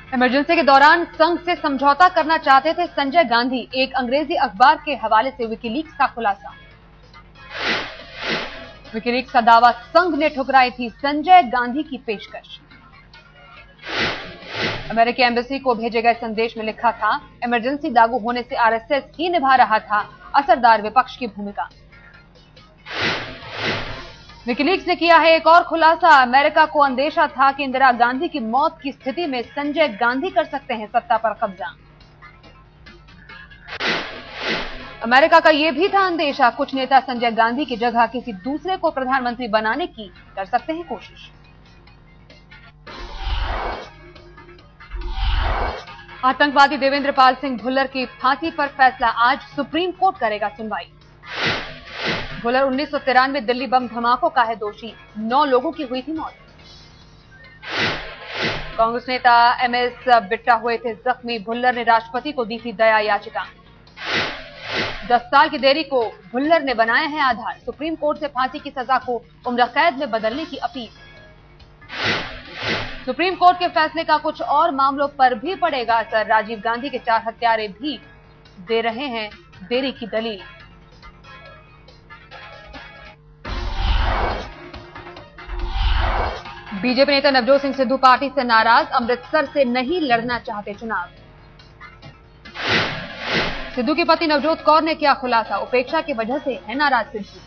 Emergency के दौरान संघ से समझौता करना चाहते थे संजय गांधी, एक अंग्रेजी अखबार के हवाले से विकीलीक्स का खुलासा। विकीलीक्स का दावा, संघ ने ठुकराई थी संजय गांधी की पेशकश। अमेरिकी एम्बेसी को भेजे गए संदेश में लिखा था, इमरजेंसी लागू होने से आरएसएस ही निभा रहा था असरदार विपक्ष की भूमिका। विकीलीक्स ने किया है एक और खुलासा, अमेरिका को अंदेशा था कि इंदिरा गांधी की मौत की स्थिति में संजय गांधी कर सकते हैं सत्ता पर कब्जा। अमेरिका का यह भी था अंदेशा, कुछ नेता संजय गांधी की जगह किसी दूसरे को प्रधानमंत्री बनाने की कर सकते हैं कोशिश। आतंकवादी देवेंद्र पाल सिंह भुल्लर की फांसी पर फैसला आज, सुप्रीम कोर्ट करेगा सुनवाई। भुल्लर 1993 दिल्ली बम धमाकों का है दोषी, 9 लोगों की हुई थी मौत। कांग्रेस नेता एमएस बिट्टा हुए थे जख्मी, भुल्लर ने राष्ट्रपति को दी थी दया याचिका। 10 साल की देरी को भुल्लर ने बनाया है आधार, सुप्रीम कोर्ट से फांसी की सजा को उम्र कैद में बदलने की अपील। सुप्रीम कोर्ट के फैसले का कुछ और मामलों पर भी पड़ेगा असर, राजीव गांधी के 4 हत्यारे भी दे रहे हैं देरी की दलील। बीजेपी नेता नवजोत सिंह सिद्धू पार्टी से नाराज, अमृतसर से नहीं लड़ना चाहते चुनाव। सिद्धू के पति नवजोत कौर ने किया खुलासा, उपेक्षा की वजह से है नाराज सिद्धू।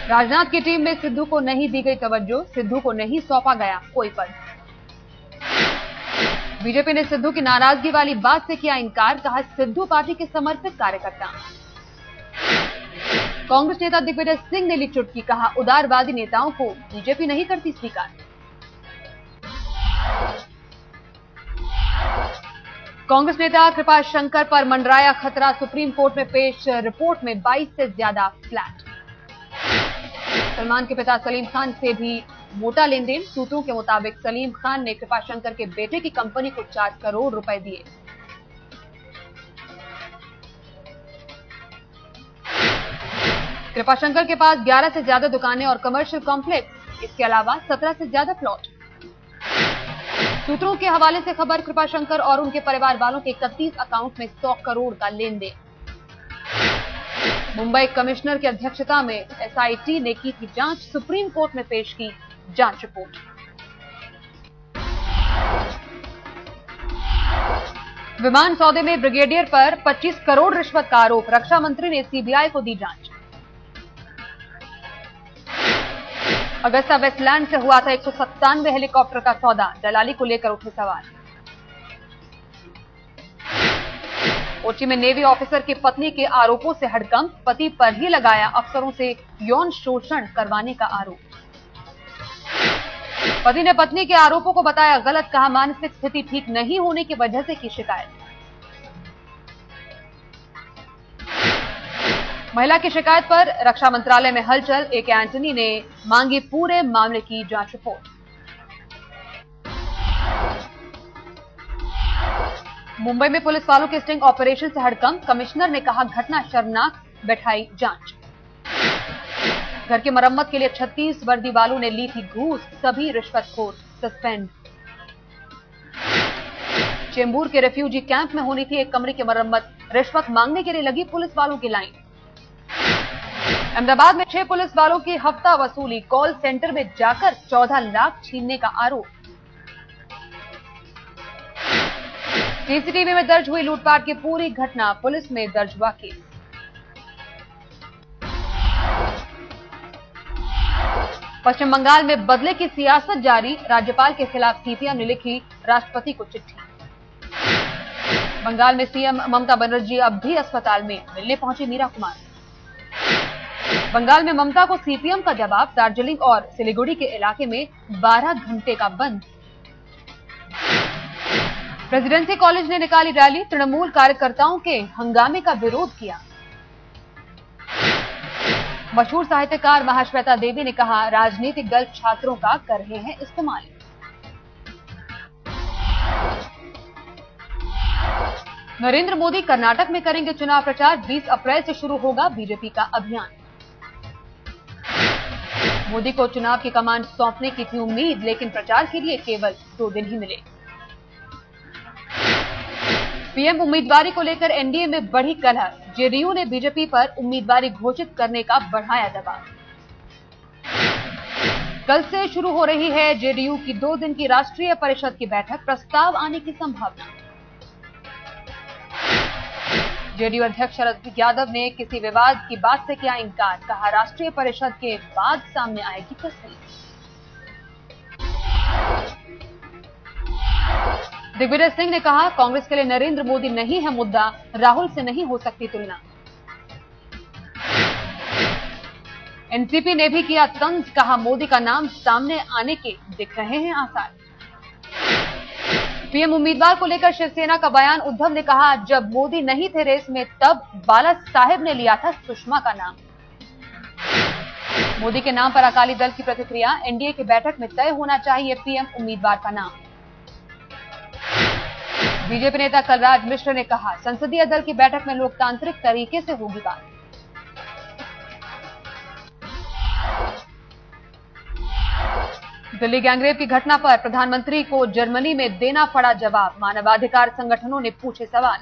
राजनाथ की टीम में सिद्धू को नहीं दी गई तवज्जो, सिद्धू को नहीं सौंपा गया कोई पद। बीजेपी ने सिद्धू की नाराजगी वाली बात से किया इनकार, कहा सिद्धू पार्टी के समर्पित कार्यकर्ता। कांग्रेस नेता दिग्विजय सिंह ने ली चुटकी, कहा उदारवादी नेताओं को बीजेपी नहीं करती स्वीकार। कांग्रेस नेता कृपाशंकर पर मंडराया खतरा, सुप्रीम कोर्ट में पेश रिपोर्ट में 22 से ज्यादा फ्लैट। सलमान के पिता सलीम खान से भी मोटा लेन देन, सूत्रों के मुताबिक सलीम खान ने कृपाशंकर के बेटे की कंपनी को 4 करोड़ रुपए दिए। कृपाशंकर के पास 11 से ज्यादा दुकानें और कमर्शियल कॉम्प्लेक्स, इसके अलावा 17 से ज्यादा प्लॉट। सूत्रों के हवाले से खबर, कृपाशंकर और उनके परिवार वालों के 31 अकाउंट में 100 करोड़ का लेन देन। मुंबई कमिश्नर की अध्यक्षता में एसआईटी ने की थी जांच, सुप्रीम कोर्ट में पेश की जांच रिपोर्ट। विमान सौदे में ब्रिगेडियर पर 25 करोड़ रिश्वत का आरोप, रक्षा मंत्री ने सीबीआई को दी जांच। अगस्ता वेस्टलैंड से हुआ था 197 हेलीकॉप्टर का सौदा, दलाली को लेकर उठे सवाल। कोच्चि में नेवी ऑफिसर की पत्नी के आरोपों से हड़कंप, पति पर ही लगाया अफसरों से यौन शोषण करवाने का आरोप। पति ने पत्नी के आरोपों को बताया गलत, कहा मानसिक स्थिति ठीक नहीं होने की वजह से की शिकायत। महिला की शिकायत पर रक्षा मंत्रालय में हलचल, एक एंटनी ने मांगी पूरे मामले की जांच रिपोर्ट। मुंबई में पुलिस वालों के स्टिंग ऑपरेशन से हड़कंप, कमिश्नर ने कहा घटना शर्मनाक, बैठाई जांच। घर की मरम्मत के लिए 36 वर्दी वालों ने ली थी घूस, सभी रिश्वतखोर सस्पेंड। चेंबूर के रेफ्यूजी कैंप में होनी थी एक कमरे की मरम्मत, रिश्वत मांगने के लिए लगी पुलिस वालों की लाइन। अहमदाबाद में 6 पुलिस वालों की हफ्ता वसूली, कॉल सेंटर में जाकर 14 लाख छीनने का आरोप। सीसीटीवी में दर्ज हुई लूटपाट की पूरी घटना, पुलिस में दर्ज हुआ केस। पश्चिम बंगाल में बदले की सियासत जारी, राज्यपाल के खिलाफ सीपीएम ने लिखी राष्ट्रपति को चिट्ठी। बंगाल में सीएम ममता बनर्जी अब भी अस्पताल में, मिलने पहुंची मीरा कुमार। बंगाल में ममता को सीपीएम का जवाब, दार्जिलिंग और सिलीगुड़ी के इलाके में 12 घंटे का बंद। प्रेसिडेंसी कॉलेज ने निकाली रैली, तृणमूल कार्यकर्ताओं के हंगामे का विरोध किया। मशहूर साहित्यकार महाश्वेता देवी ने कहा राजनीतिक दल छात्रों का कर रहे हैं इस्तेमाल। नरेंद्र मोदी कर्नाटक में करेंगे चुनाव प्रचार, 20 अप्रैल से शुरू होगा बीजेपी का अभियान। मोदी को चुनाव की कमान सौंपने की थी उम्मीद, लेकिन प्रचार के लिए केवल 2 दिन ही मिले। पीएम उम्मीदवारी को लेकर एनडीए में बढ़ी कलह, जेडीयू ने बीजेपी पर उम्मीदवारी घोषित करने का बढ़ाया दबाव। कल से शुरू हो रही है जेडीयू की 2 दिन की राष्ट्रीय परिषद की बैठक, प्रस्ताव आने की संभावना। जेडीयू अध्यक्ष शरद यादव ने किसी विवाद की बात से किया इनकार, कहा राष्ट्रीय परिषद के बाद सामने आएगी तस्वीर। दिग्विजय सिंह ने कहा कांग्रेस के लिए नरेंद्र मोदी नहीं है मुद्दा, राहुल से नहीं हो सकती तुलना। एनसीपी ने भी किया तंज, कहा मोदी का नाम सामने आने के दिख रहे हैं आसार। पीएम उम्मीदवार को लेकर शिवसेना का बयान, उद्धव ने कहा जब मोदी नहीं थे रेस में तब बाला साहेब ने लिया था सुषमा का नाम। मोदी के नाम पर अकाली दल की प्रतिक्रिया, एनडीए की बैठक में तय होना चाहिए पीएम उम्मीदवार का नाम। बीजेपी नेता कलराज मिश्र ने कहा संसदीय दल की बैठक में लोकतांत्रिक तरीके से होगी बात। दिल्ली गैंगरेप की घटना पर प्रधानमंत्री को जर्मनी में देना पड़ा जवाब, मानवाधिकार संगठनों ने पूछे सवाल।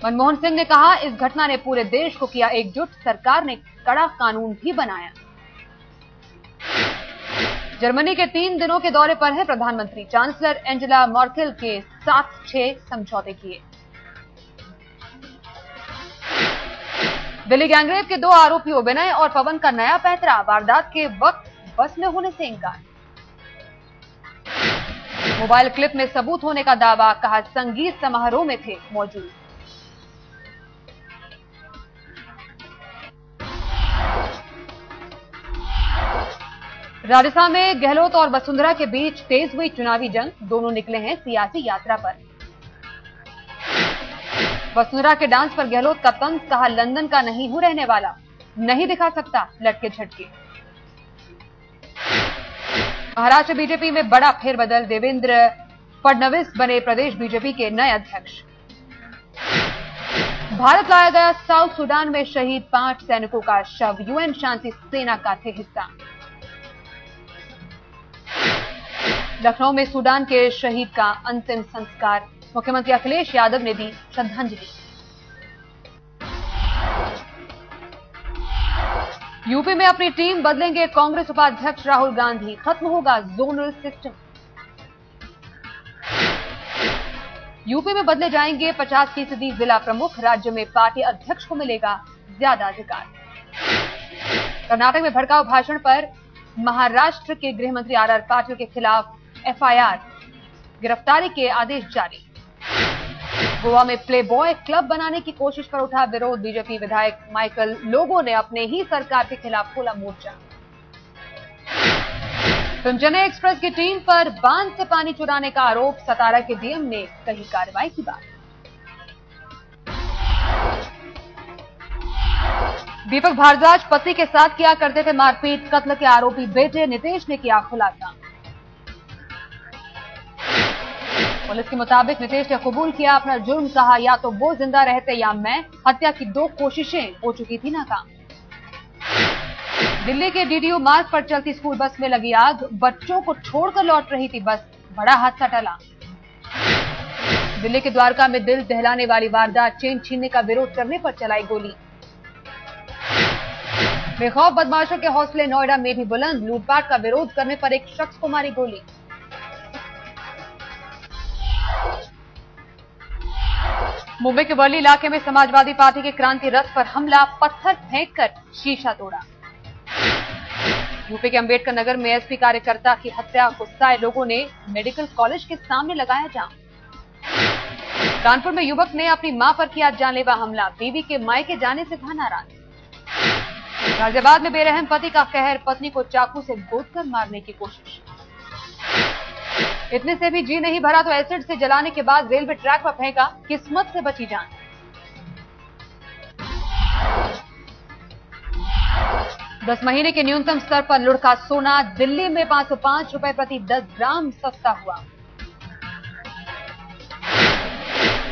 मनमोहन सिंह ने कहा इस घटना ने पूरे देश को किया एकजुट, सरकार ने कड़ा कानून भी बनाया। जर्मनी के 3 दिनों के दौरे पर है प्रधानमंत्री, चांसलर एंजेला मर्केल के साथ 6 समझौते किए। दिल्ली गैंगरेप के 2 आरोपियों विनय और पवन का नया पैंतरा, वारदात के वक्त बस में होने से इंकार। मोबाइल क्लिप में सबूत होने का दावा, कहा संगीत समारोह में थे मौजूद। राजस्थान में गहलोत और वसुंधरा के बीच तेज हुई चुनावी जंग, दोनों निकले हैं सियासी यात्रा पर। वसुंधरा के डांस पर गहलोत का तंज, कहा लंदन का नहीं हूं रहने वाला, नहीं दिखा सकता लटके झटके। महाराष्ट्र बीजेपी में बड़ा फेरबदल, देवेंद्र फडणवीस बने प्रदेश बीजेपी के नए अध्यक्ष। भारत लाया गया साउथ सुडान में शहीद 5 सैनिकों का शव, यूएन शांति सेना का थे हिस्सा। लखनऊ में सूडान के शहीद का अंतिम संस्कार, मुख्यमंत्री अखिलेश यादव ने दी श्रद्धांजलि। यूपी में अपनी टीम बदलेंगे कांग्रेस उपाध्यक्ष राहुल गांधी, खत्म होगा जोनल सिस्टम। यूपी में बदले जाएंगे 50% जिला प्रमुख, राज्य में पार्टी अध्यक्ष को मिलेगा ज्यादा अधिकार। कर्नाटक में भड़काऊ भाषण पर महाराष्ट्र के गृहमंत्री आर पाटिल के खिलाफ एफआईआर, गिरफ्तारी के आदेश जारी। गोवा में प्ले बॉय क्लब बनाने की कोशिश पर उठा विरोध, बीजेपी विधायक माइकल लोबो ने अपने ही सरकार के खिलाफ खोला मोर्चा। फिल्म चेन्नई एक्सप्रेस की टीम पर बांध से पानी चुराने का आरोप, सतारा के डीएम ने कही कार्रवाई की बात। दीपक भारद्वाज पति के साथ किया करते थे मारपीट, कत्ल के आरोपी बेटे नितेश ने किया खुलासा। पुलिस के मुताबिक नितेश ने कबूल किया अपना जुर्म, कहा या तो वो जिंदा रहते या मैं, हत्या की 2 कोशिशें हो चुकी थी नाकाम। दिल्ली के डीडीयू मार्ग पर चलती स्कूल बस में लगी आग, बच्चों को छोड़कर लौट रही थी बस, बड़ा हादसा टला। दिल्ली के द्वारका में दिल दहलाने वाली वारदात, चेन छीनने का विरोध करने पर चलाई गोली। बेखौफ बदमाशों के हौसले नोएडा में भी बुलंद, लूटपाट का विरोध करने पर एक शख्स को मारी गोली। मुंबई के वर्ली इलाके में समाजवादी पार्टी के क्रांति रथ पर हमला, पत्थर फेंककर शीशा तोड़ा। यूपी के अंबेडकर नगर में एसपी कार्यकर्ता की हत्या, गुस्साए लोगों ने मेडिकल कॉलेज के सामने लगाया जाम। कानपुर में युवक ने अपनी मां पर किया जानलेवा हमला, बीवी के मायके जाने से था नाराज। गाजियाबाद में बेरहम पति का कहर, पत्नी को चाकू से गोदकर मारने की कोशिश। इतने से भी जी नहीं भरा तो एसिड से जलाने के बाद रेलवे ट्रैक पर फेंका, किस्मत से बची जान। दस महीने के न्यूनतम स्तर पर लुढ़का सोना, दिल्ली में 505 रुपए प्रति 10 ग्राम सस्ता हुआ।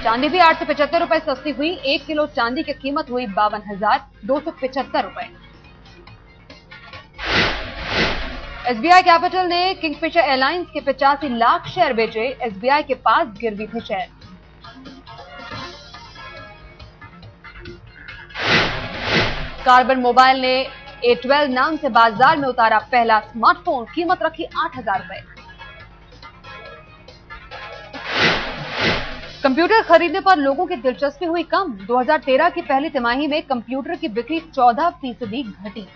चांदी भी 8 से 75 रुपए सस्ती हुई, 1 किलो चांदी की कीमत हुई 52,275 रुपए। एसबीआई कैपिटल ने किंगफिशर एयरलाइंस के 85 लाख शेयर बेचे। एसबीआई के पास गिरवी थे शेयर। कार्बन मोबाइल ने A12 नाम से बाजार में उतारा पहला स्मार्टफोन। कीमत रखी 8,000 रुपए। कंप्यूटर खरीदने पर लोगों की दिलचस्पी हुई कम। 2013 की पहली तिमाही में कंप्यूटर की बिक्री 14% घटी।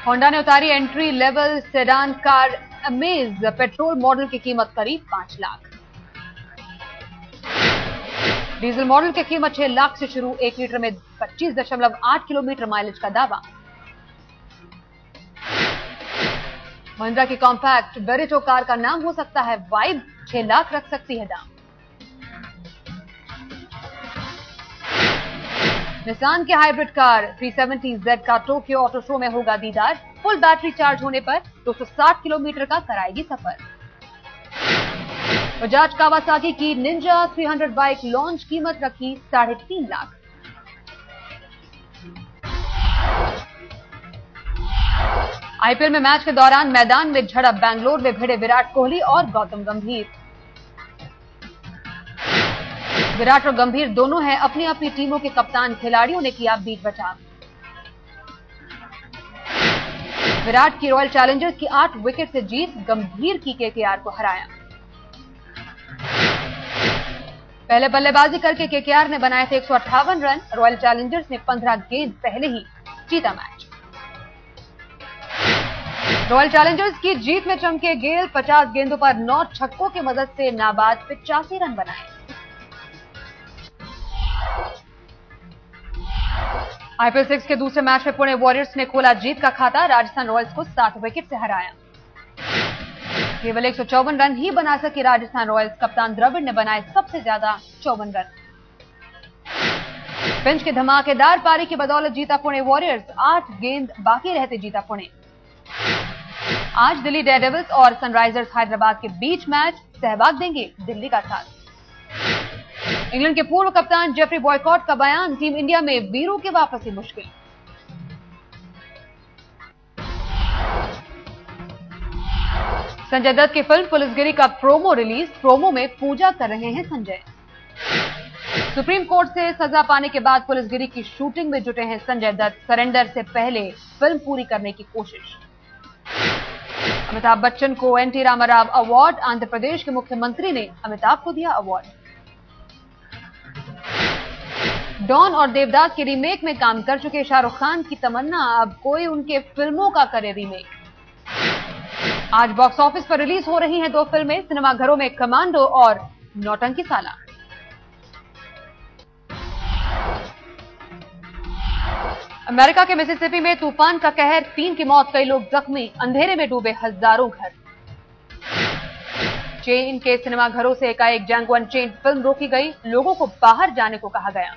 होंडा ने उतारी entry level sedan car amaze. Petrol model की कीमत करीब 5 लाख। डीजल मॉडल की कीमत 6 लाख से शुरू। 1 लीटर में 25.8 किलोमीटर माइलेज का दावा। महिंद्रा की कॉम्पैक्ट बेरेटो कार का नाम हो सकता है वाइब। 6 लाख रख सकती है दाम। निसान की हाइब्रिड कार 370Z का टोक्यो ऑटो शो में होगा दीदार। फुल बैटरी चार्ज होने पर 260 किलोमीटर का कराएगी सफर। बजाज कावासाकी की निंजा 300 बाइक लॉन्च। कीमत रखी 3.5 लाख। आईपीएल में मैच के दौरान मैदान में झड़प। बैंगलोर में भिड़े विराट कोहली और गौतम गंभीर। विराट और गंभीर दोनों हैं अपनी अपनी टीमों के कप्तान। खिलाड़ियों ने किया बीट बचाव। विराट की रॉयल चैलेंजर्स की 8 विकेट से जीत। गंभीर की केकेआर को हराया। पहले बल्लेबाजी करके केकेआर ने बनाए थे 158 रन। रॉयल चैलेंजर्स ने 15 गेंद पहले ही जीता मैच। रॉयल चैलेंजर्स की जीत में चमके गेल। 50 गेंदों पर 9 छक्कों की मदद से नाबाद 85 रन बनाए। आईपीएल 6 के दूसरे मैच में पुणे वॉरियर्स ने खोला जीत का खाता। राजस्थान रॉयल्स को 7 विकेट से हराया। केवल 154 रन ही बना सकी राजस्थान रॉयल्स। कप्तान द्रविड़ ने बनाए सबसे ज्यादा 54 रन। पिंच की धमाकेदार पारी की बदौलत जीता पुणे वॉरियर्स। 8 गेंद बाकी रहते जीता पुणे। आज दिल्ली डेयरडेविल्स और सनराइजर्स हैदराबाद के बीच मैच। सहवाग देंगे दिल्ली का साथ। इंग्लैंड के पूर्व कप्तान जेफरी बॉयकॉट का बयान। टीम इंडिया में वीरों की वापसी मुश्किल। संजय दत्त की फिल्म पुलिसगिरी का प्रोमो रिलीज। प्रोमो में पूजा कर रहे हैं संजय। सुप्रीम कोर्ट से सजा पाने के बाद पुलिसगिरी की शूटिंग में जुटे हैं संजय दत्त। सरेंडर से पहले फिल्म पूरी करने की कोशिश। अमिताभ बच्चन को एनटी रामाराव अवार्ड। आंध्र प्रदेश के मुख्यमंत्री ने अमिताभ को दिया अवार्ड। डॉन और देवदास के रीमेक में काम कर चुके शाहरुख खान की तमन्ना अब कोई उनके फिल्मों का करे रीमेक। आज बॉक्स ऑफिस पर रिलीज हो रही हैं 2 फिल्में सिनेमाघरों में, कमांडो और नौटंकी साला। अमेरिका के मिसिसिपी में तूफान का कहर, 3 की मौत, कई लोग जख्मी, अंधेरे में डूबे हजारों घर। चेन के सिनेमाघरों से एकाएक जैंगो अनचेन्ड फिल्म रोकी गई, लोगों को बाहर जाने को कहा गया।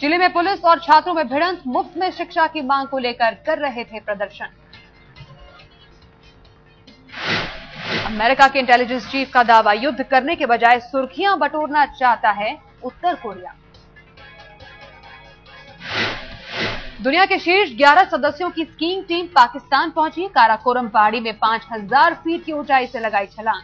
चिली में पुलिस और छात्रों में भिड़ंत, मुफ्त में शिक्षा की मांग को लेकर कर रहे थे प्रदर्शन। अमेरिका के इंटेलिजेंस चीफ का दावा, युद्ध करने के बजाय सुर्खियां बटोरना चाहता है उत्तर कोरिया। दुनिया के शीर्ष 11 सदस्यों की स्कीइंग टीम पाकिस्तान पहुंची। काराकोरम पहाड़ी में 5000 फीट की ऊंचाई से लगाई छलांग।